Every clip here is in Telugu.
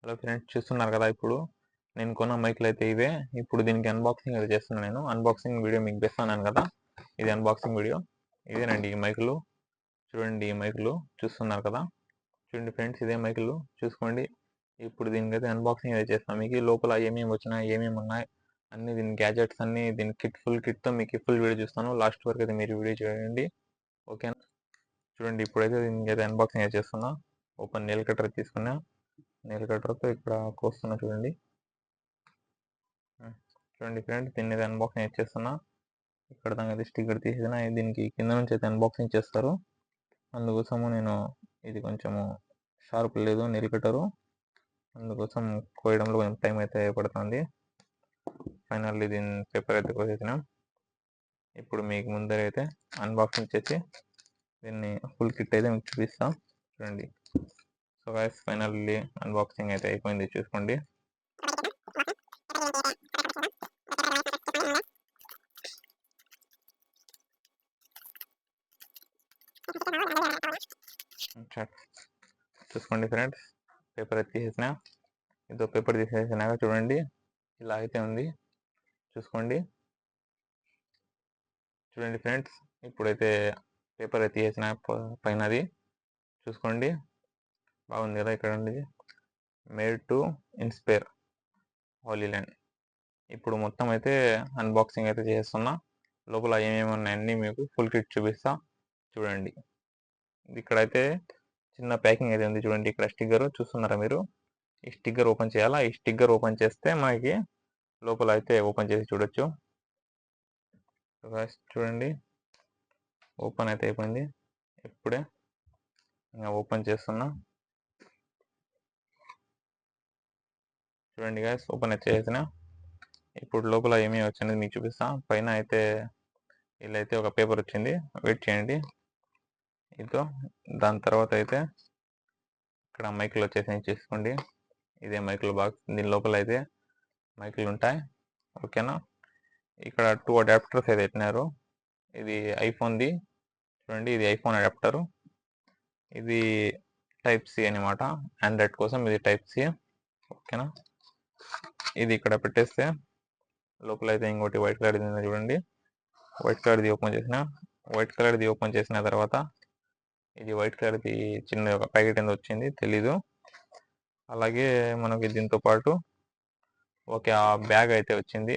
హలో ఫ్రెండ్స్, చూస్తున్నారు కదా. ఇప్పుడు నేను కొన్న మైకులు అయితే ఇవే. ఇప్పుడు దీనికి అన్బాక్సింగ్ అయితే చేస్తున్నాను. నేను అన్బాక్సింగ్ వీడియో మీకు పెడుతున్నాను కదా, ఇది అన్బాక్సింగ్ వీడియో. ఇదేనండి ఈ మైకులు. చూడండి, ఈ మైకులు చూస్తున్నారు కదా. చూడండి ఫ్రెండ్స్, ఇదే మైకులు చూసుకోండి. ఇప్పుడు దీనికి అయితే అన్బాక్సింగ్ అయితే చేస్తాను. మీకు లోపల ఏమేమి వచ్చినాయి, ఏమేమి ఉన్నాయి అన్ని, దీని గ్యాజెట్స్ అన్ని, దీని ఫుల్ కిట్తో మీకు ఫుల్ వీడియో చూస్తాను. లాస్ట్ వరకు అయితే మీరు వీడియో చూడండి, ఓకేనా. చూడండి, ఇప్పుడైతే దీనికి అయితే అన్బాక్సింగ్ అయితే చేస్తున్నా. ఓపెన్ నెయిల్ కటర్ తీసుకున్నా. నెయిల్ కటర్తో ఇక్కడ కోస్తున్నా. చూడండి చూడండి ఫ్రెండ్స్, దీన్ని అయితే అన్బాక్సింగ్ అయితే చేస్తున్నా. ఇక్కడ దాని అయితే స్టిక్కర్ తీసేసిన. దీనికి కింద నుంచి అయితే అన్బాక్సింగ్ చేస్తారు. అందుకోసము నేను ఇది కొంచెము షార్ప్ లేదు నెయిల్ కటరు, అందుకోసం కోయడంలో కొంచెం టైం అయితే పడుతుంది. ఫైనల్లీ దీని పేపర్ అయితే కోసేసిన. ఇప్పుడు మీకు ముందర అయితే అన్బాక్సింగ్ చేసి దీన్ని ఫుల్ కిట్ అయితే మీకు చూపిస్తాం. చూడండి. సో గైస్, ఫైనల్లీ అన్బాక్సింగ్ అయితే అయిపోయింది, చూసుకోండి. చూసుకోండి ఫ్రెండ్స్, పేపర్ అయితే తీసేసిన. ఇదో పేపర్ తీసేసినాక చూడండి, ఇలా అయితే ఉంది. చూసుకోండి చూడండి ఫ్రెండ్స్, ఇప్పుడైతే పేపర్ అయితే తీసేసిన పైనది. చూసుకోండి, బాగుంది కదా. ఇక్కడ ఉంది made to inspire Holi land. ఇప్పుడు మొత్తం అయితే అన్బాక్సింగ్ అయితే చేస్తున్నా. లోపల ఏమేమి ఉన్నాయన్నీ మీకు ఫుల్ కిట్ చూపిస్తా. చూడండి, ఇక్కడైతే చిన్న ప్యాకింగ్ అయితే ఉంది. చూడండి, ఇక్కడ స్టిక్కర్ చూస్తున్నారా మీరు. ఈ స్టిక్కర్ ఓపెన్ చేయాలా. ఈ స్టిక్కర్ ఓపెన్ చేస్తే మనకి లోపల అయితే ఓపెన్ చేసి చూడొచ్చు. చూడండి, ఓపెన్ అయితే అయిపోయింది. ఇప్పుడే ఇంకా ఓపెన్ చేస్తున్నా. చూడండి గాయస్, ఓపెన్ అయితే చేసిన. ఇప్పుడు లోపల ఏమేమి వచ్చింది మీకు చూపిస్తా. పైన అయితే ఇలా అయితే ఒక పేపర్ వచ్చింది, వెయిట్ చేయండి. ఇదో దాని తర్వాత అయితే ఇక్కడ మైకులు వచ్చేసి చూసుకోండి. ఇదే మైకుల బాక్స్. దీని లోపల అయితే మైకులు ఉంటాయి, ఓకేనా. ఇక్కడ 2 అడాప్టర్స్ అయితే పెట్టినారు. ఇది ఐఫోన్ది. చూడండి, ఇది ఐఫోన్ అడాప్టరు. ఇది టైప్ సి అనమాట, ఆండ్రాయిడ్ కోసం ఇది టైప్ సి, ఓకేనా. ఇది ఇక్కడ పెట్టేస్తే లోపల అయితే ఇంకోటి వైట్ కలర్ ఉంది చూడండి. వైట్ కలర్ది ఓపెన్ చేసిన తర్వాత ఇది వైట్ కలర్ది చిన్న ఒక ప్యాకెట్ ఎంత వచ్చింది తెలీదు. అలాగే మనకి దీంతో పాటు ఒక బ్యాగ్ అయితే వచ్చింది.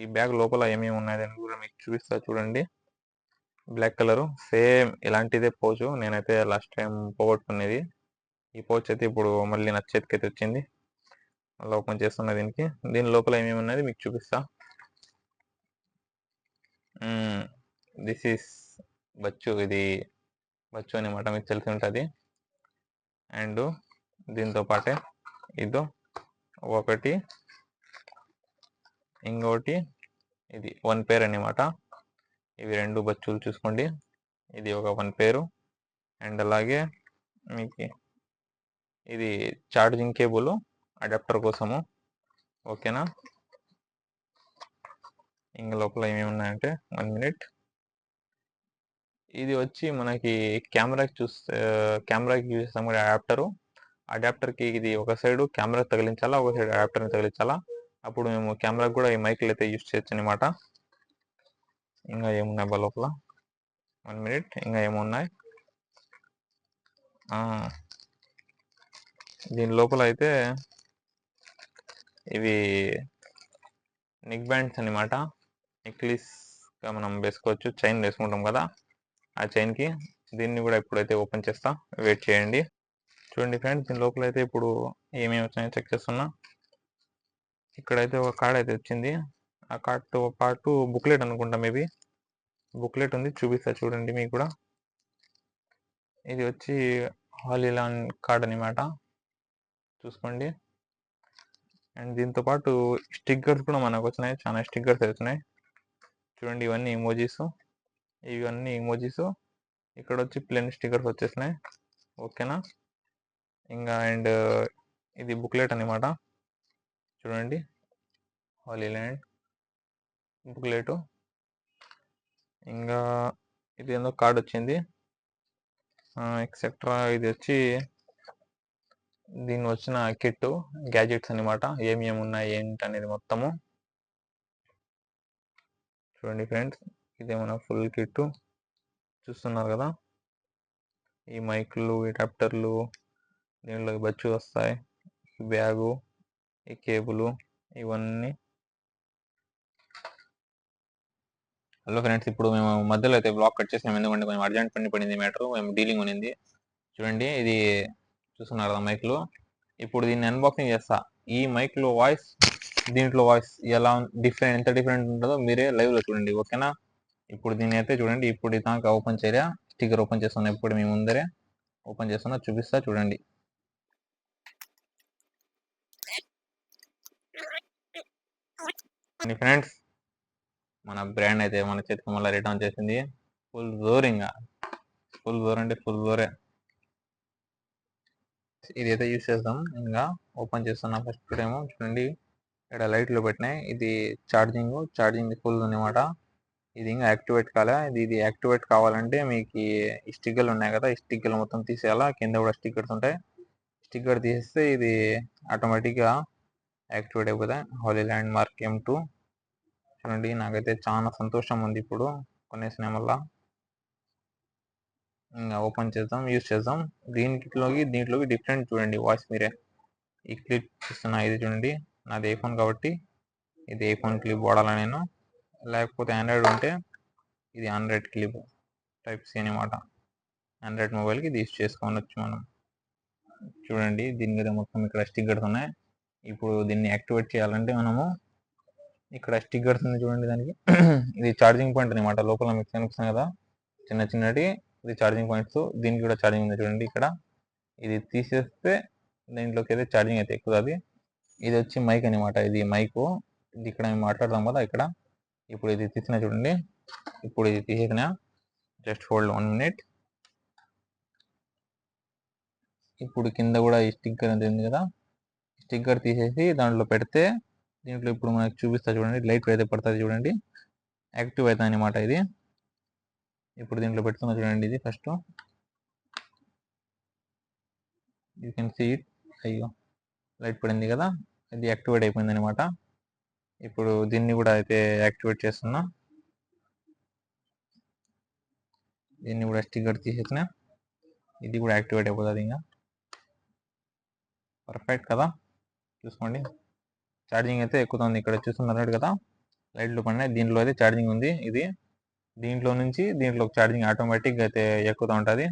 ఈ బ్యాగ్ లోపల ఏమేమి ఉన్నాయని కూడా మీకు చూపిస్తా. చూడండి, బ్లాక్ కలరు, సేమ్ ఇలాంటిదే పౌచ్. నేనైతే లాస్ట్ టైం పోగొట్టుకునేది. ఈ పౌచ్ అయితే ఇప్పుడు మళ్ళీ నా చేతికి అయితే వచ్చింది. మళ్ళీ ఓపెన్ చేస్తున్నా. దీని లోపల ఏమేమి ఉన్నది మీకు చూపిస్తా. దిస్ ఈస్ బచ్చు. ఇది బచ్చు అనమాట, మీకు తెలిసి ఉంటుంది. అండ్ దీంతో పాటే ఇదో ఒకటి, ఇంకోటి, ఇది 1 పేర్ అనమాట. ఇవి 2 బచ్చులు చూసుకోండి. ఇది ఒక 1 పేరు. అండ్ అలాగే మీకు ఇది ఛార్జింగ్ కేబుల్ అడాప్టర్ కోసము, ఓకేనా. ఇంకా లోపల ఏమేమి ఉన్నాయంటే 1 మినిట్. ఇది వచ్చి మనకి కెమెరాకి యూజ్ చేస్తాం కూడా అడాప్టరు. అడాప్టర్కి ఇది ఒక సైడు కెమెరా తగిలించాలా, ఒక సైడ్ అడాప్టర్ని తగిలించాలా. అప్పుడు మేము కెమెరాకి కూడా ఈ మైకులు అయితే యూజ్ చేయొచ్చు అనమాట. ఇంకా ఏమున్నాయి లోపల 1 మినిట్. ఇంకా ఏమున్నాయి, దీని లోపల అయితే ఇవి నెక్ బ్యాండ్స్ అనమాట. నెక్లెస్గా మనం వేసుకోవచ్చు, చైన్ వేసుకుంటాం కదా, ఆ చైన్కి. దీన్ని కూడా ఇప్పుడైతే ఓపెన్ చేస్తా, వెయిట్ చేయండి. చూడండి ఫ్రెండ్స్, దీని లోపల అయితే ఇప్పుడు ఏమేమి వచ్చినాయో చెక్ చేస్తున్నా. ఇక్కడైతే ఒక కార్డ్ అయితే వచ్చింది. ఆ కార్డ్తో పాటు బుక్లెట్ అనుకుంటా, మేబీ బుక్లెట్ ఉంది, చూపిస్తా చూడండి మీకు కూడా. ఇది వచ్చి హాలీలాన్ కార్డ్ అనమాట, చూసుకోండి. అండ్ దీంతో పాటు స్టిక్కర్స్ కూడా మనకు వచ్చినాయి, చాలా స్టిక్కర్స్ వచ్చినాయి. చూడండి, ఇవన్నీ ఇమోజీస్. ఇక్కడ వచ్చి ప్లెయిన్ స్టిక్కర్స్ వచ్చేసినాయి, ఓకేనా. ఇంకా అండ్ ఇది బుక్లెట్ అనమాట. చూడండి, హాలీలాండ్ బుక్లెట్. ఇంకా ఇది ఏందో కార్డ్ వచ్చింది, ఎక్సెట్రా. ఇది వచ్చి దీని వచ్చిన కిట్ గ్యాజెట్స్ అనమాట, ఏమేమి ఉన్నాయి ఏంటి అనేది మొత్తము చూడండి ఫ్రెండ్స్. ఇదే మన ఫుల్ కిట్ చూస్తున్నారు కదా. ఈ మైక్లు, ఈ అడాప్టర్లు, దీంట్లో బచ్చు వస్తాయి, ఈ బ్యాగు, ఈ కేబుల్, ఇవన్నీ. హలో ఫ్రెండ్స్, ఇప్పుడు మేము మధ్యలో అయితే బ్లాక్ కట్ చేసాము, ఎందుకంటే కొంచెం అర్జెంట్ పడింది మ్యాటర్, మేము డీలింగ్ ఉన్నింది. చూడండి, ఇది చూస్తున్నారు కదా మైక్లు. ఇప్పుడు దీన్ని అన్బాక్సింగ్ చేస్తా. ఈ మైక్లో వాయిస్, దీంట్లో వాయిస్ ఎలా ఎంత డిఫరెంట్ ఉంటుందో మీరే లైవ్లో చూడండి, ఓకేనా. ఇప్పుడు దీన్ని అయితే చూడండి, ఇప్పుడు దాకా ఓపెన్ చేయరా, స్టిక్కర్ ఓపెన్ చేస్తున్నా, ఇప్పుడు మీ ముందరే ఓపెన్ చేస్తున్నా, చూపిస్తా చూడండి. ఫ్రెండ్స్, మన బ్రాండ్ అయితే మన చేతికి మళ్ళీ రిటర్న్ చేసింది. ఫుల్ జోర్, ఇంకా ఫుల్ జోర్ అంటే ఫుల్ జోరే. ఇది అయితే యూజ్ చేద్దాం. ఇంకా ఓపెన్ చేస్తున్నా, ఫస్ట్ ఏమో చూడండి, ఇక్కడ లైట్లు పెట్టినాయి. ఇది ఛార్జింగ్ ఫుల్ అనమాట. ఇది ఇంకా యాక్టివేట్ కాలే. ఇది యాక్టివేట్ కావాలంటే మీకు ఈ స్టిక్కర్లు ఉన్నాయి కదా, ఈ స్టిక్కర్లు మొత్తం తీసేయాలా. కింద కూడా స్టిక్కర్స్ ఉంటాయి. స్టిక్కర్ తీసేస్తే ఇది ఆటోమేటిక్గా యాక్టివేట్ అయిపోతాయి. Holly land mark M2. చూడండి, నాకైతే చాలా సంతోషం ఉంది ఇప్పుడు కొనేసిన వల్ల. ఇంకా ఓపెన్ చేద్దాం, యూజ్ చేద్దాం. దీంట్లోకి డిఫరెంట్ చూడండి వాయిస్ మీరే. ఈ క్లిప్ చూస్తున్నా, ఇది చూడండి, నాది ఐఫోన్ కాబట్టి ఇది ఐఫోన్ క్లిప్ వాడాలా నేను, లేకపోతే ఆండ్రాయిడ్ ఉంటే ఇది ఆండ్రాయిడ్ క్లిప్ టైప్ సి అనమాట. ఆండ్రాయిడ్ మొబైల్కి ఇది యూజ్ చేసుకోవచ్చు మనం. చూడండి, దీని మీద మొత్తం ఇక్కడ స్టిక్కర్స్ ఉన్నాయి. ఇప్పుడు దీన్ని యాక్టివేట్ చేయాలంటే మనము ఇక్కడ స్టిక్కర్స్ ఉంది చూడండి, దానికి ఇది ఛార్జింగ్ పాయింట్ అనమాట. లోపల మీకు కనిపిస్తుంది కదా చిన్నటి, ఇది ఛార్జింగ్ పాయింట్స్. దీనికి కూడా ఛార్జింగ్ ఉంది చూడండి ఇక్కడ. ఇది తీసేస్తే దీంట్లోకి అయితే ఛార్జింగ్ అయితే ఎక్కుతుంది. ఇది వచ్చి మైక్ అనమాట. ఇది మైకు, ఇది ఇక్కడ మేము మాట్లాడదాం కదా ఇక్కడ. ఇప్పుడు ఇది తీసిన చూడండి, ఇప్పుడు ఇది తీసేసిన, జస్ట్ హోల్డ్ 1 minute. ఇప్పుడు కింద కూడా ఈ స్టిక్కర్ అనేది ఉంది కదా, స్టిక్కర్ తీసేసి దాంట్లో పెడితే దీంట్లో ఇప్పుడు మనకు చూపిస్తా చూడండి, లైట్ అయితే పడుతుంది చూడండి, యాక్టివ్ అవుతుంది అనమాట ఇది. ఇప్పుడు దీంట్లో పెడుతున్నా చూడండి, ఇది first you can see it. అయ్యో, లైట్ పడింది కదా, ఇది యాక్టివేట్ అయిపోయింది అనమాట. ఇప్పుడు దీన్ని కూడా అయితే యాక్టివేట్ చేస్తున్నా. దీన్ని కూడా స్టిక్కర్ తీసేసిన, ఇది కూడా యాక్టివేట్ అయిపోతుంది ఇంకా. పర్ఫెక్ట్ కదా, చూసుకోండి. ఛార్జింగ్ అయితే ఎక్కుతుంది, ఇక్కడ చూస్తున్నారు కదా, లైట్లు పడినాయి. దీంట్లో అయితే ఛార్జింగ్ ఉంది. ఇది దీంట్లో నుంచి దీంట్లోకి ఛార్జింగ్ ఆటోమేటిక్గా అయితే ఎక్కుతూ ఉంటుంది.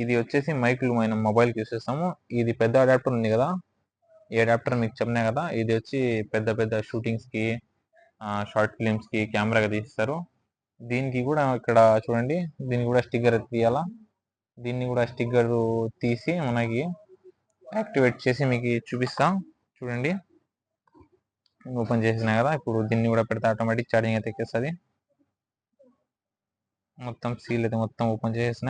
ఇది వచ్చేసి మైక్లు మనం మొబైల్కి యూస్ చేస్తాము. ఇది పెద్ద అడాప్టర్ ఉంది కదా, ఈ అడాప్టర్ మీకు చెప్పినా కదా, ఇది వచ్చి పెద్ద షూటింగ్స్కి, షార్ట్ ఫిలిమ్స్కి కెమెరాగా తీస్తారు. దీనికి కూడా ఇక్కడ చూడండి, దీనికి కూడా స్టిక్కర్ తీయాలా. దీన్ని కూడా స్టిక్కర్ తీసి మనకి యాక్టివేట్ చేసి మీకు చూపిస్తా చూడండి. ఓపెన్ చేసినా కదా, ఇప్పుడు దీన్ని కూడా పెడితే ఆటోమేటిక్ ఛార్జింగ్ అయితే ఎక్కేస్తుంది. మొత్తం సీల్ అయితే మొత్తం ఓపెన్ చేసేసిన.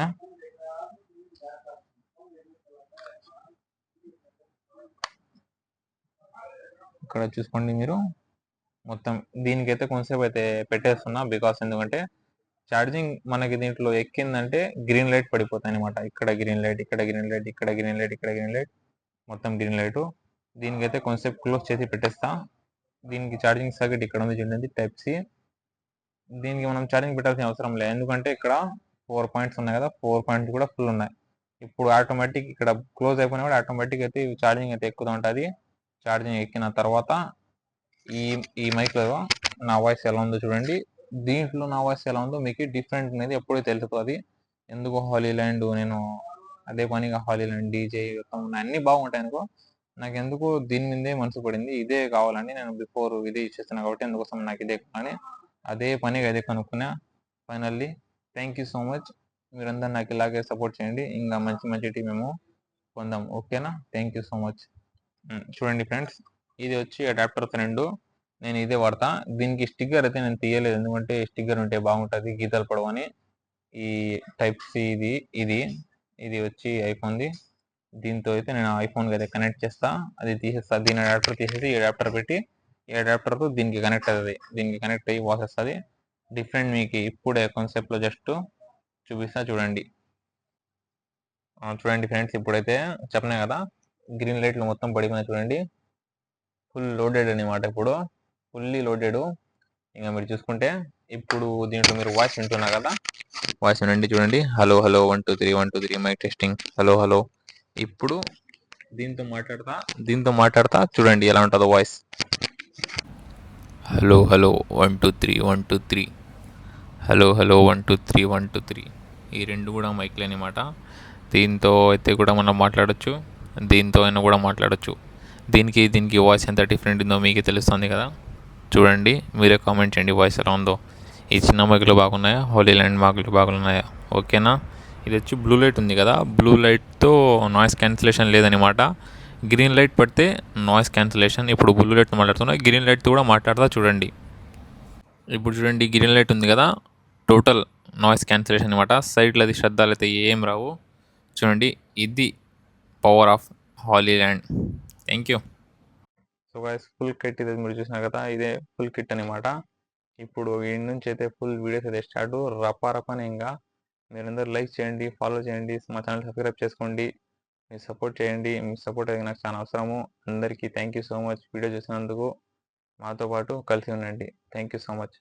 ఇక్కడ చూసుకోండి మీరు, మొత్తం దీనికైతే కొంతసేపు అయితే పెట్టేస్తున్నా. బికాస్ ఎందుకంటే ఛార్జింగ్ మనకి దీంట్లో ఎక్కిందంటే గ్రీన్ లైట్ పడిపోతాయి అనమాట. ఇక్కడ గ్రీన్ లైట్, ఇక్కడ గ్రీన్ లైట్, ఇక్కడ గ్రీన్ లైట్, ఇక్కడ గ్రీన్ లైట్, మొత్తం గ్రీన్ లైట్. దీనికైతే కొంతసేపు క్లోజ్ చేసి పెట్టేస్తా. దీనికి ఛార్జింగ్ సర్క్యూట్ ఇక్కడ ఉంది చూడండి, టైప్ సి. దీనికి మనం ఛార్జింగ్ పెట్టాల్సిన అవసరం లేదు, ఎందుకంటే ఇక్కడ 4 పాయింట్స్ ఉన్నాయి కదా, 4 పాయింట్స్ కూడా ఫుల్ ఉన్నాయి. ఇప్పుడు ఆటోమేటిక్ ఇక్కడ క్లోజ్ అయిపోయినా కూడా ఆటోమేటిక్ అయితే ఛార్జింగ్ అయితే ఎక్కుతూ ఉంటుంది. ఛార్జింగ్ ఎక్కిన తర్వాత ఈ మైక్లో నా వాయిస్ ఎలా ఉందో చూడండి. దీంట్లో నా వాయిస్ ఎలా ఉందో మీకు డిఫరెంట్ అనేది ఎప్పుడూ తెలుస్తుంది. ఎందుకు హాలీ ల్యాండ్, నేను అదే పనిగా హాలీ ల్యాండ్ డీజే అన్నీ బాగుంటాయి అనుకో, నాకు ఎందుకు దీని మీదే మనసు పడింది, ఇదే కావాలని. నేను బిఫోర్ ఇదే ఇచ్చేస్తున్నాను కాబట్టి అందుకోసం నాకు ఇదే కానీ అదే పనిగా అదే కనుక్కున్నా. Finally thank you so much. మీరందరూ నాకు ఇలాగే సపోర్ట్ చేయండి, ఇంకా మంచి టీం మేము పొందాం, ఓకేనా. Thank you so much. చూడండి ఫ్రెండ్స్, ఇది వచ్చి అడాప్టర్ ఫ్రెండ్, నేను ఇదే వాడతా. దీనికి స్టిక్కర్ అయితే నేను తీయలేదు, ఎందుకంటే స్టిక్కర్ ఉంటే బాగుంటుంది, గీతలు పడవని. ఈ టైప్ సి ఇది వచ్చి ఐఫోన్ది. దీంతో అయితే నేను ఐఫోన్కి అయితే కనెక్ట్ చేస్తా, అది తీసేస్తా. దీని అడాప్టర్ తీసేసి ఈ అడాప్టర్ పెట్టి, ఈ అడాప్టర్తో దీనికి కనెక్ట్ అవుతుంది, దీనికి కనెక్ట్ అయ్యి వాచ్ వస్తుంది. డిఫరెంట్ మీకు ఇప్పుడే కాన్సెప్ట్లో జస్ట్ చూపిస్తా చూడండి. చూడండి ఫ్రెండ్స్, ఇప్పుడైతే చెప్పినా కదా, గ్రీన్ లైట్లు మొత్తం పడిపోయినాయి చూడండి. ఫుల్ లోడెడ్ అనమాట. ఇప్పుడు ఫుల్లీ లోడెడ్. ఇంకా మీరు చూసుకుంటే ఇప్పుడు దీంట్లో మీరు వాయిస్ వింటున్నారు కదా, వాయిస్ వినండి చూడండి. Hello hello 1 2 3 1 2 3 mic testing, hello hello. ఇప్పుడు దీంతో మాట్లాడతా చూడండి ఎలా ఉంటుందో voice. Hello hello 1 2 3 1 2 3, hello hello 1 2 3 1 2 3. ఈ రెండు కూడా మైక్లే అనమాట. దీంతో అయితే కూడా మనం మాట్లాడచ్చు, దీంతో అయినా కూడా మాట్లాడచ్చు. దీనికి వాయిస్ ఎంత డిఫరెంట్ ఉందో మీకే తెలుస్తుంది కదా. చూడండి, మీరే కామెంట్ చేయండి వాయిస్ ఎలా ఉందో. ఈ చిన్న మైకులు బాగున్నాయా, హోలీ ల్యాండ్ మైకులు బాగున్నాయా? ఓకేనా. ఇది వచ్చి బ్లూ లైట్ ఉంది కదా, బ్లూ లైట్తో నాయిస్ క్యాన్సిలేషన్ లేదనమాట. గ్రీన్ లైట్ పడితే నాయిస్ క్యాన్సిలేషన్. ఇప్పుడు బ్లూ లైట్ మాట్లాడుతున్నా, గ్రీన్ లైట్తో కూడా మాట్లాడతా చూడండి. ఇప్పుడు చూడండి, గ్రీన్ లైట్ ఉంది కదా, టోటల్ నాయిస్ క్యాన్సిలేషన్ అనమాట. సైడ్లో అది శబ్దాలు అయితే ఏం రావు. చూడండి, ఇది power of holly land. Thank you. So guys, full kit ఇది మీరు చూసినా కదా, ఇదే ఫుల్ కిట్ అనమాట. ఇప్పుడు ఈ నుంచి అయితే ఫుల్ వీడియోస్ అయితే స్టార్ట్ రపారపని. ఇంకా మీరందరూ లైక్ చేయండి, ఫాలో చేయండి, మా ఛానల్ సబ్స్క్రైబ్ చేసుకోండి, మీరు సపోర్ట్ చేయండి. మీ సపోర్ట్ అయితే నాకు చాలా అవసరము. అందరికీ thank you so much. Video చూసినందుకు మాతో పాటు కలిసి ఉండండి. Thank you so much.